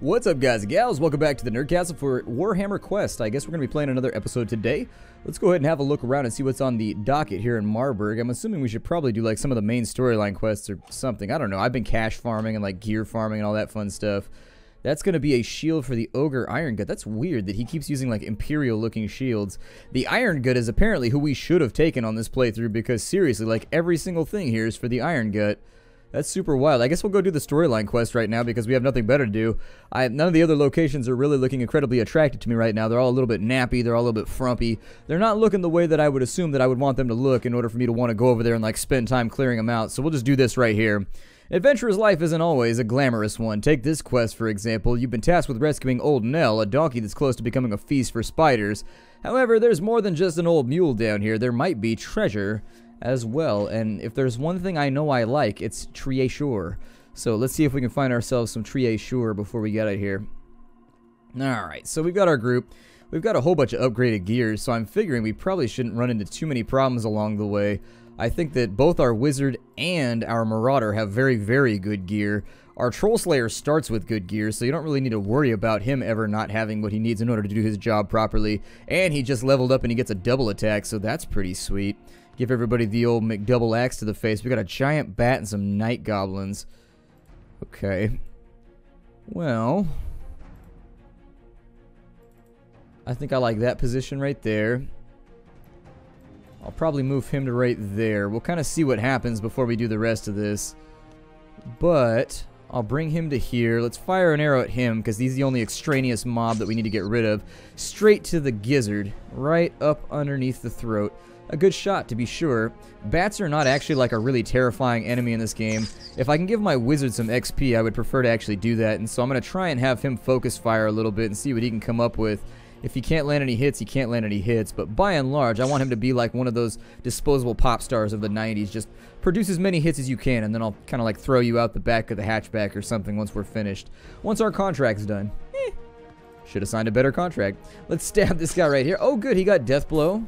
What's up, guys and gals? Welcome back to the Nerd Castle for Warhammer Quest. I guess we're going to be playing another episode today. Let's go ahead and have a look around and see what's on the docket here in Marburg. I'm assuming we should probably do like some of the main storyline quests or something. I don't know. I've been cash farming and like gear farming and all that fun stuff. That's going to be a shield for the Ogre Iron Gut. That's weird that he keeps using like Imperial looking shields. The Iron Gut is apparently who we should have taken on this playthrough because seriously, like every single thing here is for the Iron Gut. That's super wild. I guess we'll go do the storyline quest right now because we have nothing better to do. None of the other locations are really looking incredibly attractive to me right now. They're all a little bit nappy. They're all a little bit frumpy. They're not looking the way that I would assume that I would want them to look in order for me to want to go over there and like spend time clearing them out. So we'll just do this right here. Adventurer's life isn't always a glamorous one. Take this quest, for example. You've been tasked with rescuing Old Nell, a donkey that's close to becoming a feast for spiders. However, there's more than just an old mule down here. There might be treasure as well, and if there's one thing I know I like, it's treasure. So let's see if we can find ourselves some treasure before we get out of here. Alright, so we've got our group. We've got a whole bunch of upgraded gears, so I'm figuring we probably shouldn't run into too many problems along the way. I think that both our wizard and our marauder have very, very good gear. Our troll slayer starts with good gear, so you don't really need to worry about him ever not having what he needs in order to do his job properly. And he just leveled up and he gets a double attack, so that's pretty sweet. Give everybody the old McDouble axe to the face. We got a giant bat and some night goblins. Okay. Well, I think I like that position right there. I'll probably move him to right there. We'll kind of see what happens before we do the rest of this. But I'll bring him to here. Let's fire an arrow at him because he's the only extraneous mob that we need to get rid of. Straight to the gizzard. Right up underneath the throat. A good shot, to be sure. Bats are not actually like a really terrifying enemy in this game. If I can give my wizard some XP, I would prefer to actually do that. And so I'm going to try and have him focus fire a little bit and see what he can come up with. If he can't land any hits, he can't land any hits. But by and large, I want him to be like one of those disposable pop stars of the 90s. Just produce as many hits as you can, and then I'll kind of like throw you out the back of the hatchback or something once we're finished. Once our contract's done. Should have signed a better contract. Let's stab this guy right here. Oh, good. He got death blow.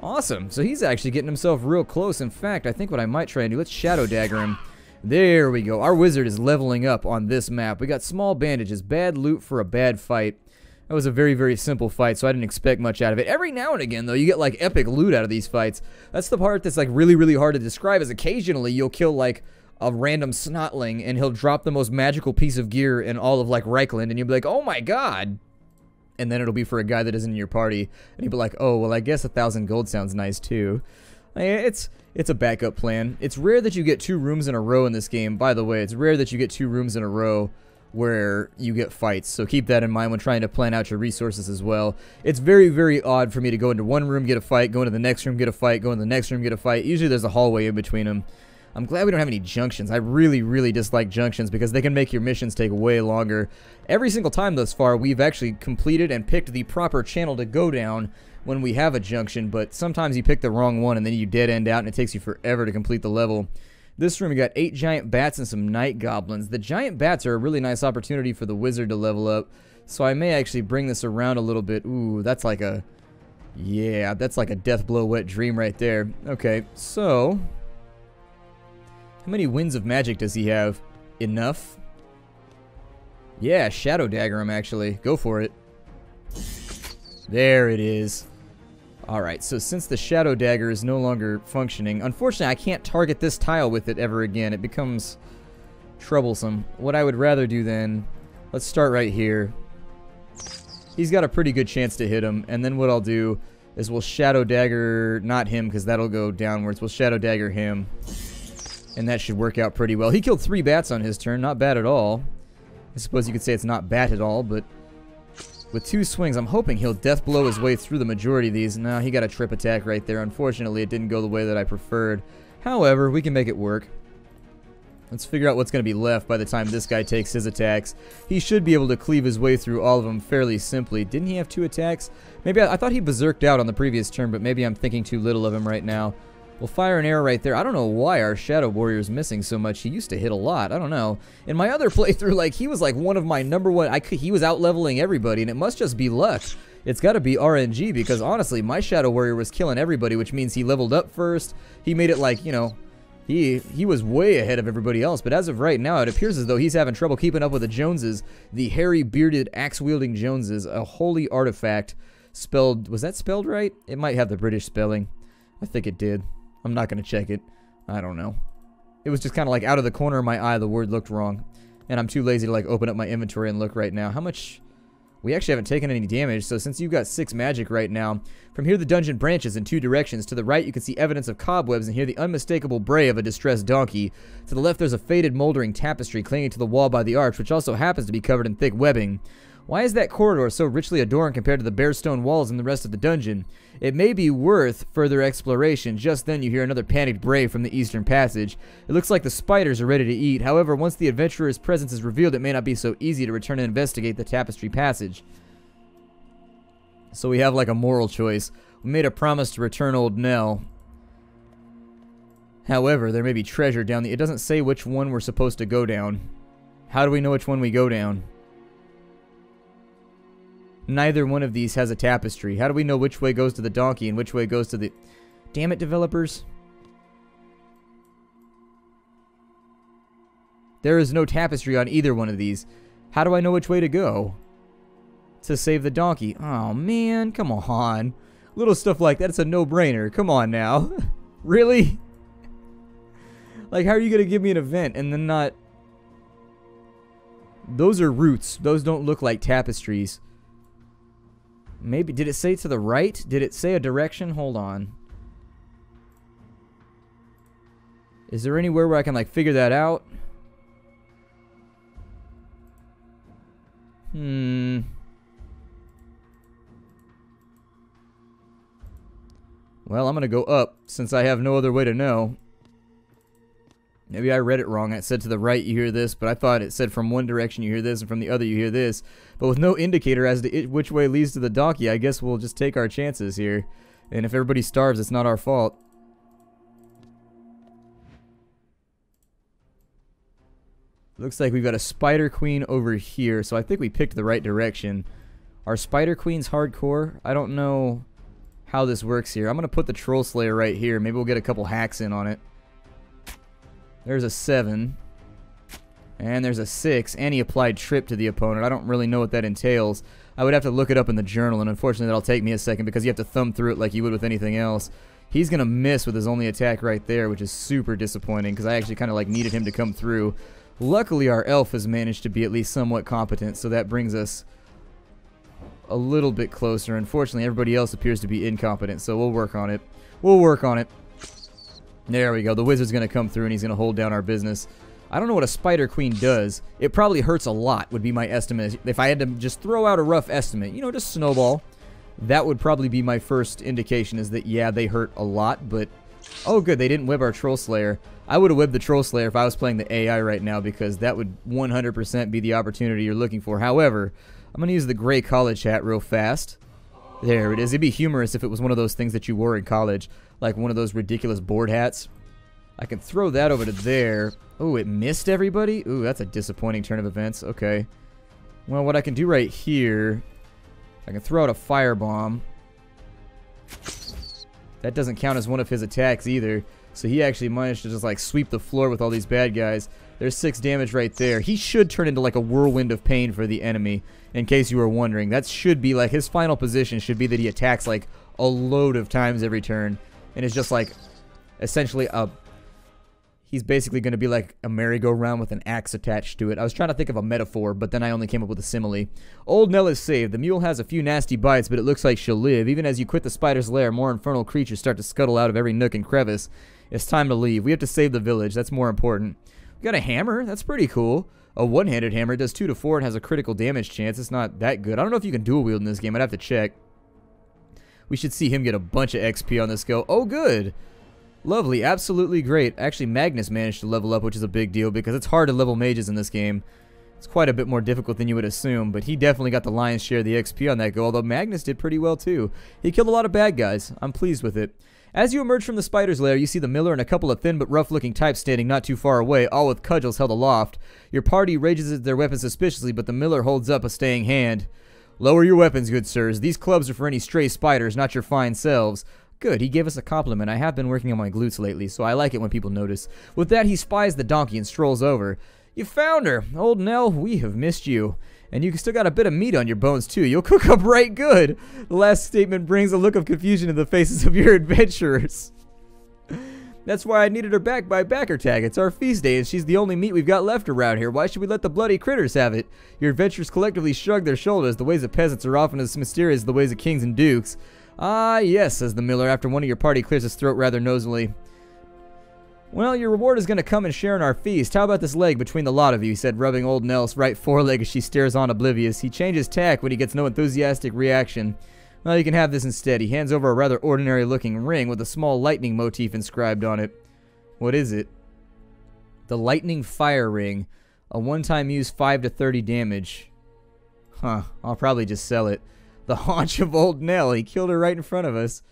Awesome. So he's actually getting himself real close. In fact, I think what I might try and do, let's shadow dagger him. There we go. Our wizard is leveling up on this map. We got small bandages, bad loot for a bad fight. That was a very, very simple fight, so I didn't expect much out of it. Every now and again, though, you get, like, epic loot out of these fights. That's the part that's, like, really, really hard to describe, is occasionally you'll kill, like, a random snotling, and he'll drop the most magical piece of gear in all of, like, Reichland, and you'll be like, oh my god! And then it'll be for a guy that isn't in your party, and you'll be like, oh, well, I guess 1,000 gold sounds nice, too. It's a backup plan. It's rare that you get 2 rooms in a row in this game. By the way, it's rare that you get 2 rooms in a row where you get fights, so keep that in mind when trying to plan out your resources as well. It's very, very odd for me to go into one room, get a fight, go into the next room, get a fight, go into the next room, get a fight. Usually there's a hallway in between them. I'm glad we don't have any junctions. I really, really dislike junctions because they can make your missions take way longer. Every single time thus far, we've actually completed and picked the proper channel to go down when we have a junction, but sometimes you pick the wrong one and then you dead end out and it takes you forever to complete the level. This room, we got 8 giant bats and some night goblins. The giant bats are a really nice opportunity for the wizard to level up, so I may actually bring this around a little bit. Ooh, that's like a... yeah, that's like a death blow wet dream right there. Okay, so... how many winds of magic does he have? Enough? Yeah, shadow dagger him, actually. Go for it. There it is. Alright, so since the shadow dagger is no longer functioning, unfortunately I can't target this tile with it ever again. It becomes troublesome. What I would rather do then, let's start right here. He's got a pretty good chance to hit him, and then what I'll do is we'll shadow dagger, not him because that'll go downwards, we'll shadow dagger him. And that should work out pretty well. He killed 3 bats on his turn, not bad at all. I suppose you could say it's not bat at all, but with 2 swings, I'm hoping he'll death blow his way through the majority of these. No, he got a trip attack right there. Unfortunately, it didn't go the way that I preferred. However, we can make it work. Let's figure out what's going to be left by the time this guy takes his attacks. He should be able to cleave his way through all of them fairly simply. Didn't he have 2 attacks? Maybe I thought he berserked out on the previous turn, but maybe I'm thinking too little of him right now. We'll fire an arrow right there. I don't know why our Shadow Warrior is missing so much. He used to hit a lot. I don't know. In my other playthrough, like, he was like one of my #1. He was out-leveling everybody, and it must just be luck. It's got to be RNG, because honestly, my Shadow Warrior was killing everybody, which means he leveled up first. He made it like, you know, He was way ahead of everybody else, but as of right now, it appears as though he's having trouble keeping up with the Joneses, the hairy, bearded, axe-wielding Joneses, a holy artifact spelled... Was that spelled right? It might have the British spelling. I think it did. I'm not going to check it. I don't know. It was just kind of like out of the corner of my eye, the word looked wrong. And I'm too lazy to like open up my inventory and look right now. How much... We actually haven't taken any damage, so since you've got 6 magic right now, from here the dungeon branches in 2 directions. To the right you can see evidence of cobwebs and hear the unmistakable bray of a distressed donkey. To the left there's a faded moldering tapestry clinging to the wall by the arch, which also happens to be covered in thick webbing. Why is that corridor so richly adorned compared to the bare stone walls in the rest of the dungeon? It may be worth further exploration. Just then you hear another panicked bray from the eastern passage. It looks like the spiders are ready to eat. However, once the adventurer's presence is revealed, it may not be so easy to return and investigate the tapestry passage. So we have like a moral choice. We made a promise to return Old Nell. However, there may be treasure down the... It doesn't say which one we're supposed to go down. How do we know which one we go down? Neither one of these has a tapestry. How do we know which way goes to the donkey and which way goes to the... Damn it, developers. There is no tapestry on either one of these. How do I know which way to go? To save the donkey. Oh, man. Come on. Little stuff like that, it's a no-brainer. Come on now. Really? Like, how are you going to give me an event and then not... Those are roots. Those don't look like tapestries. Maybe, did it say to the right? Did it say a direction? Hold on. Is there anywhere where I can, like, figure that out? Well, I'm gonna go up, since I have no other way to know. Maybe I read it wrong. It said to the right you hear this, but I thought it said from one direction you hear this, and from the other you hear this. But with no indicator as to which way leads to the donkey, I guess we'll just take our chances here. And if everybody starves, it's not our fault. Looks like we've got a Spider Queen over here, so I think we picked the right direction. Are Spider Queens hardcore? I don't know how this works here. I'm going to put the Troll Slayer right here. Maybe we'll get a couple hacks in on it. There's a 7. And there's a 6. And he applied trip to the opponent. I don't really know what that entails. I would have to look it up in the journal, and unfortunately that'll take me a second because you have to thumb through it like you would with anything else. He's going to miss with his only attack right there, which is super disappointing because I actually kind of like needed him to come through. Luckily, our elf has managed to be at least somewhat competent, so that brings us a little bit closer. Unfortunately, everybody else appears to be incompetent, so we'll work on it. We'll work on it. There we go. The wizard's going to come through, and he's going to hold down our business. I don't know what a Spider Queen does. It probably hurts a lot, would be my estimate. If I had to just throw out a rough estimate, you know, just snowball, that would probably be my first indication is that, yeah, they hurt a lot, but... Oh, good, they didn't web our Troll Slayer. I would have webbed the Troll Slayer if I was playing the AI right now because that would 100% be the opportunity you're looking for. However, I'm going to use the gray college hat real fast. There it is. It'd be humorous if it was one of those things that you wore in college, like one of those ridiculous board hats. I can throw that over to there. Oh, it missed everybody? Ooh, that's a disappointing turn of events. Okay. Well, what I can do right here, I can throw out a firebomb. That doesn't count as one of his attacks either. So he actually managed to just like sweep the floor with all these bad guys. There's 6 damage right there. He should turn into like a whirlwind of pain for the enemy, in case you were wondering. That should be like his final position should be that he attacks like a load of times every turn. And it's just like essentially a... He's basically going to be like a merry-go-round with an axe attached to it. I was trying to think of a metaphor, but then I only came up with a simile. Old Nell is saved. The mule has a few nasty bites, but it looks like she'll live. Even as you quit the spider's lair, more infernal creatures start to scuttle out of every nook and crevice. It's time to leave. We have to save the village. That's more important. We got a hammer. That's pretty cool. A one-handed hammer. It does 2 to 4 and has a critical damage chance. It's not that good. I don't know if you can dual wield in this game. I'd have to check. We should see him get a bunch of XP on this go. Oh, good. Lovely, absolutely great. Actually, Magnus managed to level up, which is a big deal because it's hard to level mages in this game. It's quite a bit more difficult than you would assume, but he definitely got the lion's share of the XP on that go, although Magnus did pretty well too. He killed a lot of bad guys. I'm pleased with it. As you emerge from the spider's lair, you see the miller and a couple of thin but rough-looking types standing not too far away, all with cudgels held aloft. Your party raises at their weapons suspiciously, but the miller holds up a staying hand. Lower your weapons, good sirs. These clubs are for any stray spiders, not your fine selves. Good, he gave us a compliment. I have been working on my glutes lately, so I like it when people notice. With that, he spies the donkey and strolls over. You found her. Old Nell, we have missed you. And you still got a bit of meat on your bones, too. You'll cook up right good. The last statement brings a look of confusion to the faces of your adventurers. That's why I needed her back by backer tag. It's our feast day, and she's the only meat we've got left around here. Why should we let the bloody critters have it? Your adventurers collectively shrug their shoulders. The ways of peasants are often as mysterious as the ways of kings and dukes. Ah, yes, says the miller, after one of your party clears his throat rather nosily. Well, your reward is going to come and share in our feast. How about this leg between the lot of you, he said, rubbing old Nell's right foreleg as she stares on oblivious. He changes tack when he gets no enthusiastic reaction. Well, you can have this instead. He hands over a rather ordinary-looking ring with a small lightning motif inscribed on it. What is it? The Lightning Fire Ring. A one-time use 5 to 30 damage. Huh, I'll probably just sell it. The haunch of old Nell. He killed her right in front of us.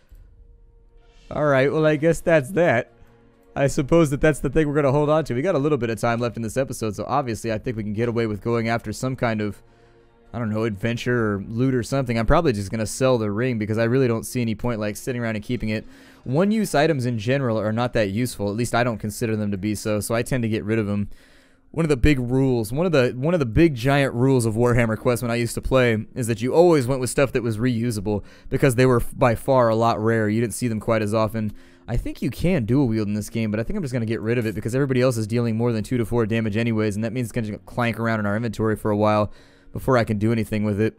Alright, well I guess that's that. I suppose that's the thing we're going to hold on to. We got a little bit of time left in this episode, so obviously I think we can get away with going after some kind of, I don't know, adventure or loot or something. I'm probably just going to sell the ring because I really don't see any point like sitting around and keeping it. One-use items in general are not that useful. At least I don't consider them to be so I tend to get rid of them. One of the big rules, one of the big giant rules of Warhammer Quest when I used to play is that you always went with stuff that was reusable because they were by far a lot rarer. You didn't see them quite as often. I think you can dual wield in this game, but I think I'm just going to get rid of it because everybody else is dealing more than 2 to 4 damage anyways, and that means it's going to clank around in our inventory for a while before I can do anything with it.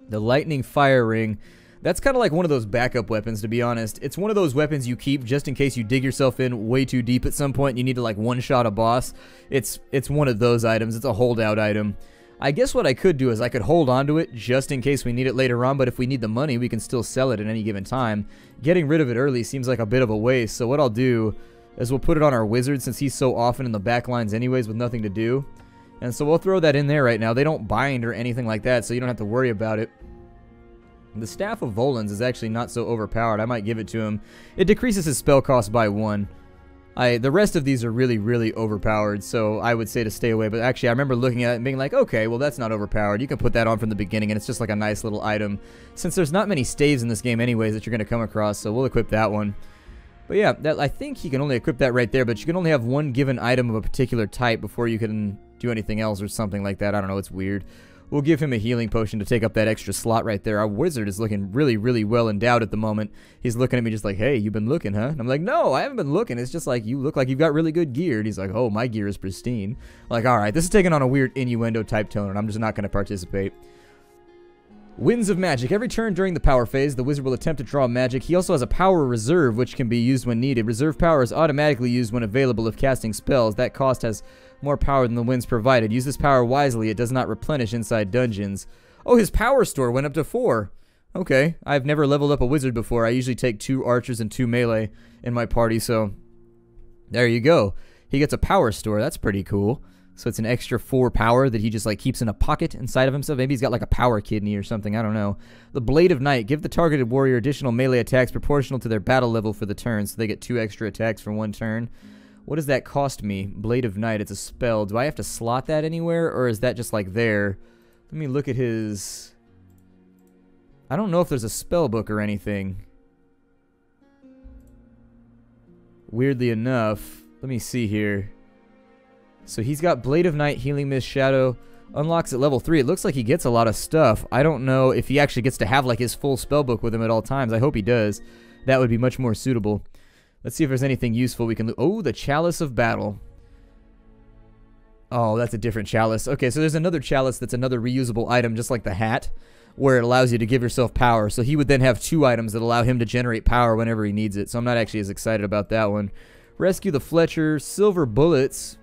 The Lightning Fire Ring. That's kind of like one of those backup weapons, to be honest. It's one of those weapons you keep just in case you dig yourself in way too deep at some point and you need to like one-shot a boss. It's one of those items. It's a holdout item. I guess what I could do is I could hold on to it just in case we need it later on, but if we need the money, we can still sell it at any given time. Getting rid of it early seems like a bit of a waste, so what I'll do is we'll put it on our wizard since he's so often in the back lines anyways with nothing to do. And so we'll throw that in there right now. They don't bind or anything like that, so you don't have to worry about it. The Staff of Volans is actually not so overpowered. I might give it to him. It decreases his spell cost by 1. The rest of these are really, really overpowered, so I would say to stay away. But actually, I remember looking at it and being like, okay, well, that's not overpowered. You can put that on from the beginning, and it's just like a nice little item. Since there's not many staves in this game anyways that you're going to come across, so we'll equip that one. But yeah, I think you can only equip that right there, but you can only have one given item of a particular type before you can do anything else or something like that. I don't know, it's weird. We'll give him a healing potion to take up that extra slot right there. Our wizard is looking really, really well endowed at the moment. He's looking at me just like, hey, you've been looking, huh? And I'm like, no, I haven't been looking. It's just like, you look like you've got really good gear. And he's like, oh, my gear is pristine. I'm like, all right, this is taking on a weird innuendo type tone, and I'm just not going to participate. Winds of Magic. Every turn during the power phase, the wizard will attempt to draw magic. He also has a power reserve, which can be used when needed. Reserve power is automatically used when available if casting spells. That cost has more power than the winds provided. Use this power wisely. It does not replenish inside dungeons. Oh, his power store went up to 4. Okay. I've never leveled up a wizard before. I usually take 2 archers and 2 melee in my party, so there you go. He gets a power store. That's pretty cool. So it's an extra 4 power that he just like keeps in a pocket inside of himself. Maybe he's got like a power kidney or something. I don't know. The Blade of Night. Give the targeted warrior additional melee attacks proportional to their battle level for the turn. So they get 2 extra attacks for 1 turn. What does that cost me? Blade of Night. It's a spell. Do I have to slot that anywhere, or is that just like there? Let me look at his... I don't know if there's a spell book or anything. Weirdly enough. Let me see here. So he's got Blade of Night, Healing Mist, Shadow. Unlocks at level 3. It looks like he gets a lot of stuff. I don't know if he actually gets to have like his full spell book with him at all times. I hope he does. That would be much more suitable. Let's see if there's anything useful we can loot. Oh, the Chalice of Battle. Oh, that's a different chalice. Okay, so there's another chalice that's another reusable item, just like the hat, where it allows you to give yourself power. So he would then have 2 items that allow him to generate power whenever he needs it. So I'm not actually as excited about that one. Rescue the Fletcher. Silver Bullets.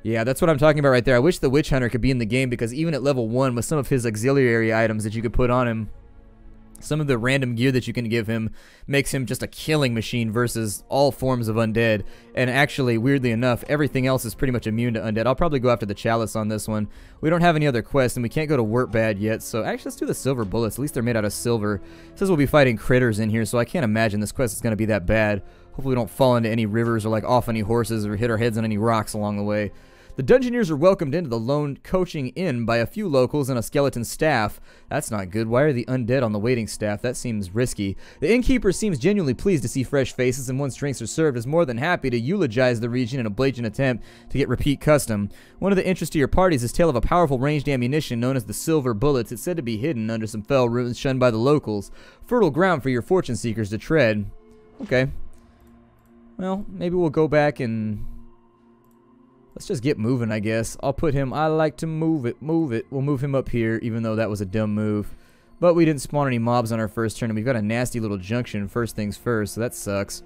Yeah, that's what I'm talking about right there. I wish the Witch Hunter could be in the game, because even at level 1, with some of his auxiliary items that you could put on him, some of the random gear that you can give him makes him just a killing machine versus all forms of undead. And actually, weirdly enough, everything else is pretty much immune to undead. I'll probably go after the Chalice on this one. We don't have any other quests, and we can't go to Wurtbad yet, so actually let's do the Silver Bullets. At least they're made out of silver. It says we'll be fighting critters in here, so I can't imagine this quest is going to be that bad. Hopefully we don't fall into any rivers or like off any horses or hit our heads on any rocks along the way. The Dungeoneers are welcomed into the lone coaching inn by a few locals and a skeleton staff. That's not good. Why are the undead on the waiting staff? That seems risky. The innkeeper seems genuinely pleased to see fresh faces, and once drinks are served is more than happy to eulogize the region in a blatant attempt to get repeat custom. One of the interests to your party is this tale of a powerful ranged ammunition known as the Silver Bullets. It's said to be hidden under some fell ruins shunned by the locals. Fertile ground for your fortune seekers to tread. Okay. Well, maybe we'll go back and... let's just get moving, I guess. I'll put him... I like to move it, move it. We'll move him up here, even though that was a dumb move. But we didn't spawn any mobs on our first turn, and we've got a nasty little junction first things first, so that sucks.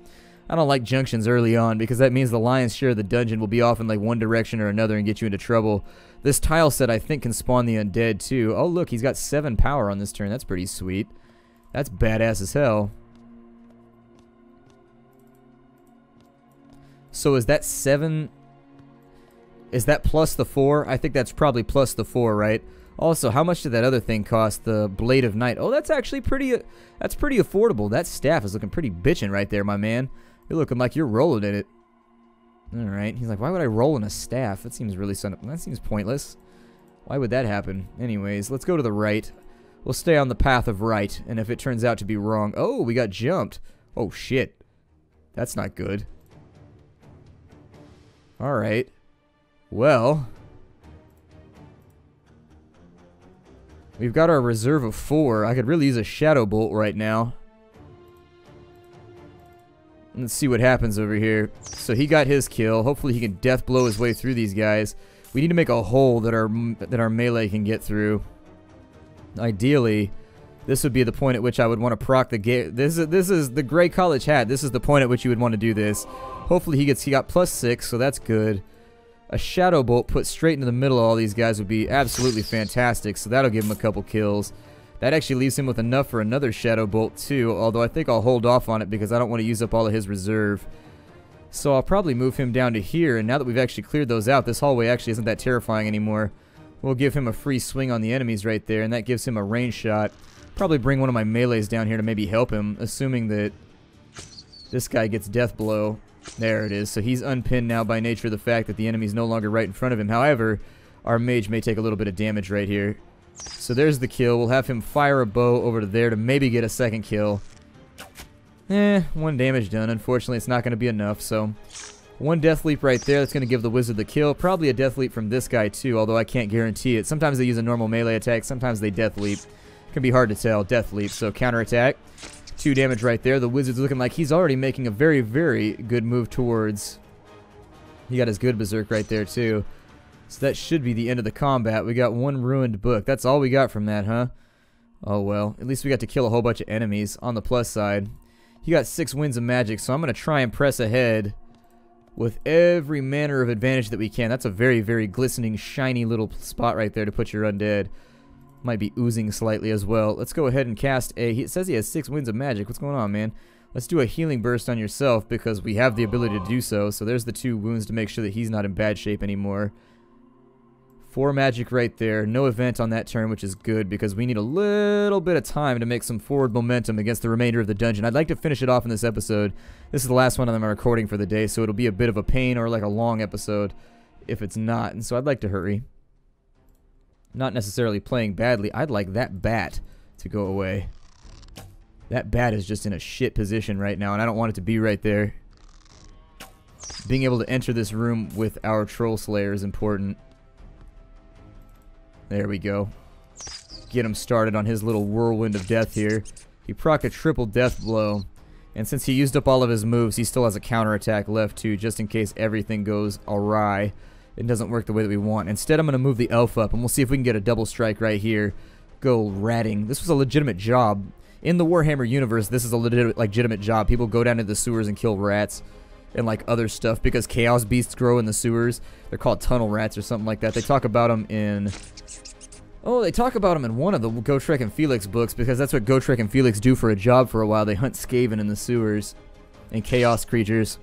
I don't like junctions early on, because that means the lion's share of the dungeon will be off in like one direction or another and get you into trouble. This tile set, I think, can spawn the undead, too. Oh, look, he's got 7 power on this turn. That's pretty sweet. That's badass as hell. So is that 7... is that plus the 4? I think that's probably plus the 4, right? Also, how much did that other thing cost? The Blade of Night. Oh, that's actually pretty... that's pretty affordable. That staff is looking pretty bitchin' right there, my man. You're looking like you're rolling in it. Alright. He's like, why would I roll in a staff? That seems really... that seems pointless. Why would that happen? Anyways, let's go to the right. We'll stay on the path of right. And if it turns out to be wrong... oh, we got jumped. Oh, shit. That's not good. Alright. Well, we've got our reserve of 4. I could really use a Shadow Bolt right now. Let's see what happens over here. So he got his kill. Hopefully he can death blow his way through these guys. We need to make a hole that our melee can get through. Ideally, this would be the point at which I would want to proc the gate. This is the gray college hat. This is the point at which you would want to do this. Hopefully he got +6, so that's good. A Shadow Bolt put straight into the middle of all these guys would be absolutely fantastic, so that'll give him a couple kills. That actually leaves him with enough for another Shadow Bolt too, although I think I'll hold off on it because I don't want to use up all of his reserve. So I'll probably move him down to here, and now that we've actually cleared those out, this hallway actually isn't that terrifying anymore. We'll give him a free swing on the enemies right there, and that gives him a range shot. Probably bring one of my melees down here to maybe help him, assuming that this guy gets death blow. There it is. So he's unpinned now by nature of the fact that the enemy's no longer right in front of him. However, our mage may take a little bit of damage right here. So there's the kill. We'll have him fire a bow over to there to maybe get a second kill. 1 damage done. Unfortunately, it's not going to be enough. So 1 death leap right there. That's going to give the wizard the kill. Probably a death leap from this guy too, although I can't guarantee it. Sometimes they use a normal melee attack. Sometimes they death leap. Can be hard to tell. Death leap. So counterattack. 2 damage right there. The wizard's looking like he's already making a very, very good move towards... he got his good berserk right there too. So that should be the end of the combat. We got 1 ruined book. That's all we got from that, huh? Oh well. At least we got to kill a whole bunch of enemies on the plus side. He got 6 winds of magic, so I'm going to try and press ahead with every manner of advantage that we can. That's a very, very glistening, shiny little spot right there to put your undead. Might be oozing slightly as well. Let's go ahead and cast a... it says he has 6 winds of magic. What's going on, man? Let's do a healing burst on yourself because we have the ability to do so. So there's the 2 wounds to make sure that he's not in bad shape anymore. 4 magic right there. No event on that turn, which is good because we need a little bit of time to make some forward momentum against the remainder of the dungeon. I'd like to finish it off in this episode. This is the last one that I'm recording for the day, so it'll be a bit of a pain or like a long episode if it's not. And so I'd like to hurry. Not necessarily playing badly. I'd like that bat to go away. That bat is just in a shit position right now, and I don't want it to be right there. Being able to enter this room with our Troll Slayer is important. There we go. Get him started on his little whirlwind of death here. He proc a triple death blow. And since he used up all of his moves, he still has a counterattack left too, just in case everything goes awry. It doesn't work the way that we want. Instead, I'm going to move the elf up, and we'll see if we can get a double strike right here. Go ratting. This was a legitimate job. In the Warhammer universe, this is a legitimate job. People go down into the sewers and kill rats and like other stuff because chaos beasts grow in the sewers. They're called tunnel rats or something like that. They talk about them in... oh, they talk about them in one of the Gotrek and Felix books because that's what Gotrek and Felix do for a job for a while. They hunt Skaven in the sewers and chaos creatures.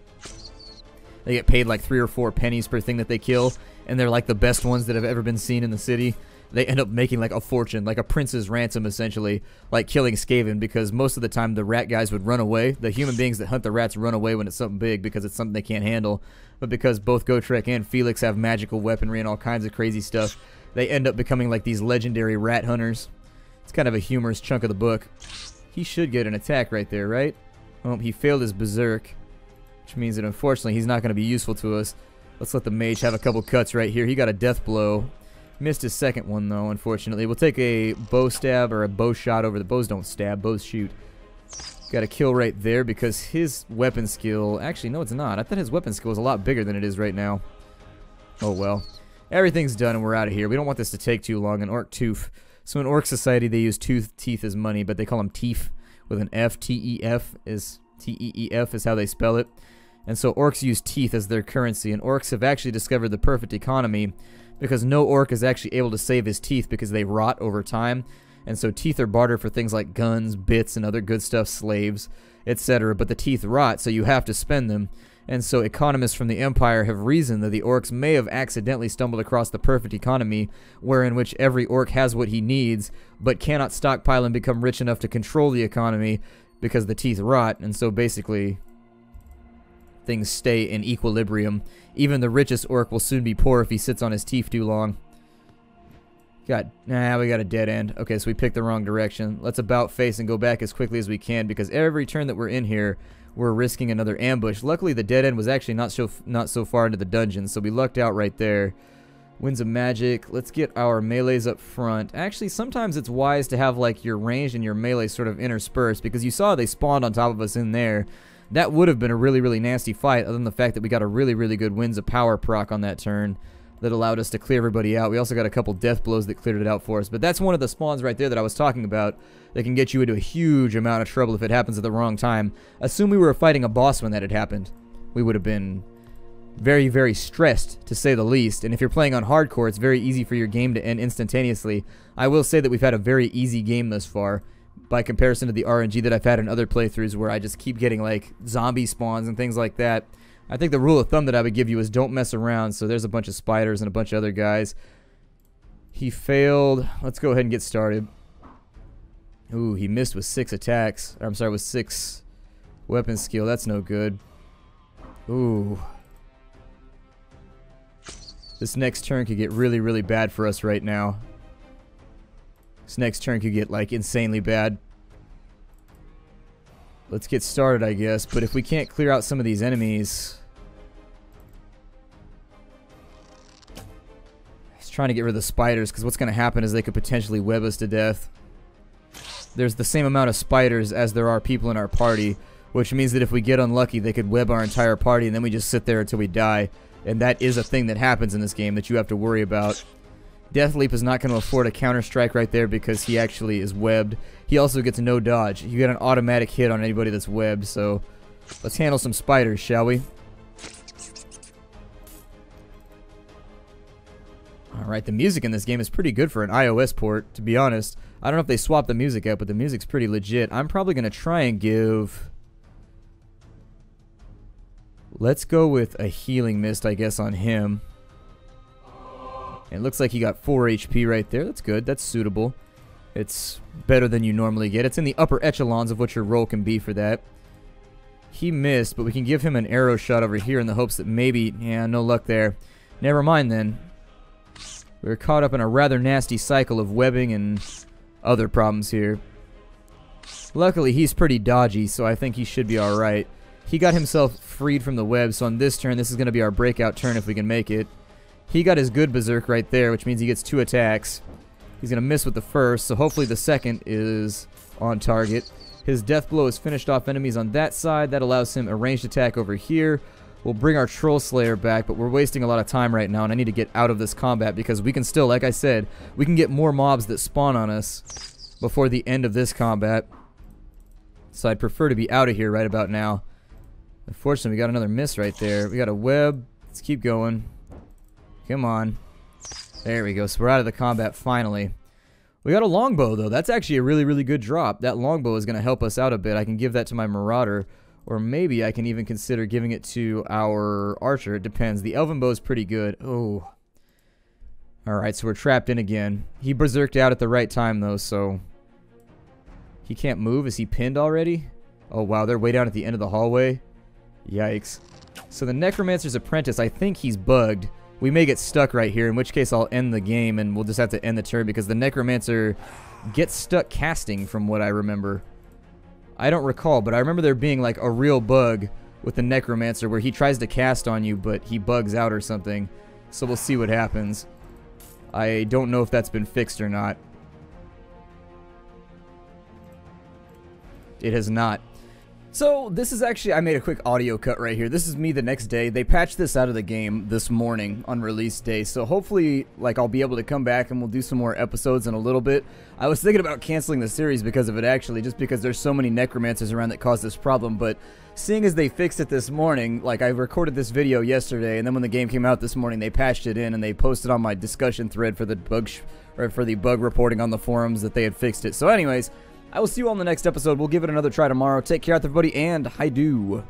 They get paid like 3 or 4 pennies per thing that they kill, and they're like the best ones that have ever been seen in the city. they end up making like a fortune, like a prince's ransom essentially, like killing Skaven, because most of the time the rat guys would run away. The human beings that hunt the rats run away when it's something big because it's something they can't handle. But because both Gotrek and Felix have magical weaponry and all kinds of crazy stuff, they end up becoming like these legendary rat hunters. It's kind of a humorous chunk of the book. He should get an attack right there, right? Oh, he failed his berserk, which means that unfortunately he's not going to be useful to us. Let's let the mage have a couple cuts right here. He got a death blow. Missed his second one though, unfortunately. We'll take a bow stab or a bow shot over. The bows don't stab, bows shoot. Got a kill right there because his weapon skill... Actually, no, it's not. I thought his weapon skill was a lot bigger than it is right now. Oh well. Everything's done and we're out of here. We don't want this to take too long. An orc tooth. So in Orc Society, they use teeth as money, but they call them teeth with an F. T-E-F is T-E-E-F is how they spell it. And so orcs use teeth as their currency, and orcs have actually discovered the perfect economy because no orc is actually able to save his teeth because they rot over time. And so teeth are bartered for things like guns, bits, and other good stuff, slaves, etc. But the teeth rot, so you have to spend them. And so economists from the Empire have reasoned that the orcs may have accidentally stumbled across the perfect economy, wherein which every orc has what he needs, but cannot stockpile and become rich enough to control the economy because the teeth rot. And so basically things stay in equilibrium. Even the richest orc will soon be poor if he sits on his teeth too long. We got a dead end. Okay, so we picked the wrong direction. Let's about face and go back as quickly as we can, because every turn that we're in here, we're risking another ambush. Luckily, the dead end was actually not so far into the dungeon, so we lucked out right there. Winds of Magic. Let's get our melees up front. Actually, sometimes it's wise to have like your ranged and your melee sort of interspersed, because you saw they spawned on top of us in there. That would have been a really, really nasty fight, other than the fact that we got a really, really good Winds of Power proc on that turn that allowed us to clear everybody out. We also got a couple death blows that cleared it out for us. But that's one of the spawns right there that I was talking about that can get you into a huge amount of trouble if it happens at the wrong time. Assume we were fighting a boss when that had happened. We would have been very, very stressed, to say the least. And if you're playing on hardcore, it's very easy for your game to end instantaneously. I will say that we've had a very easy game thus far, by comparison to the RNG that I've had in other playthroughs where I just keep getting like zombie spawns and things like that. I think the rule of thumb that I would give you is don't mess around. So there's a bunch of spiders and a bunch of other guys. He failed. Let's go ahead and get started. Ooh, he missed with 6 attacks. Or, I'm sorry, with 6 weapon skill. That's no good. Ooh. This next turn could get really, really bad for us right now. This next turn could get like insanely bad. Let's get started, I guess. But if we can't clear out some of these enemies... He's trying to get rid of the spiders, because what's going to happen is they could potentially web us to death. There's the same amount of spiders as there are people in our party, which means that if we get unlucky, they could web our entire party, and then we just sit there until we die. And that is a thing that happens in this game that you have to worry about. Deathleap is not going to afford a counter-strike right there because he actually is webbed. He also gets no dodge. You get an automatic hit on anybody that's webbed, so let's handle some spiders, shall we? Alright, the music in this game is pretty good for an iOS port, to be honest. I don't know if they swapped the music out, but the music's pretty legit. I'm probably going to try and give... Let's go with a healing mist, I guess, on him. And it looks like he got 4 HP right there. That's good. That's suitable. It's better than you normally get. It's in the upper echelons of what your roll can be for that. He missed, but we can give him an arrow shot over here in the hopes that maybe... Yeah, no luck there. Never mind then. We were caught up in a rather nasty cycle of webbing and other problems here. Luckily, he's pretty dodgy, so I think he should be alright. He got himself freed from the web, so on this turn, this is going to be our breakout turn if we can make it. He got his good berserk right there, which means he gets 2 attacks. He's going to miss with the first, so hopefully the second is on target. His death blow has finished off enemies on that side. That allows him a ranged attack over here. We'll bring our Troll Slayer back, but we're wasting a lot of time right now, and I need to get out of this combat because we can still, like I said, we can get more mobs that spawn on us before the end of this combat. So I'd prefer to be out of here right about now. Unfortunately, we got another miss right there. We got a web. Let's keep going. Come on. There we go. So we're out of the combat finally. We got a longbow, though. That's actually a really, really good drop. That longbow is going to help us out a bit. I can give that to my marauder. Or maybe I can even consider giving it to our archer. It depends. The elven bow is pretty good. Oh. Alright, so we're trapped in again. He berserked out at the right time, though, so... He can't move? Is he pinned already? Oh, wow, they're way down at the end of the hallway. Yikes. So the Necromancer's Apprentice, I think he's bugged. We may get stuck right here, in which case I'll end the game, and we'll just have to end the turn, because the Necromancer gets stuck casting, from what I remember. I don't recall, but I remember there being, like, a real bug with the Necromancer, where he tries to cast on you, but he bugs out or something. So we'll see what happens. I don't know if that's been fixed or not. It has not. So, this is actually, I made a quick audio cut right here. This is me the next day. They patched this out of the game this morning on release day. So, hopefully, like, I'll be able to come back and we'll do some more episodes in a little bit. I was thinking about canceling the series because of it, actually, just because there's so many Necromancers around that cause this problem. But, seeing as they fixed it this morning, like, I recorded this video yesterday, and then when the game came out this morning, they patched it in, and they posted on my discussion thread for the bug reporting on the forums that they had fixed it. So, anyways, I will see you all in the next episode. We'll give it another try tomorrow. Take care, everybody, and hi-do.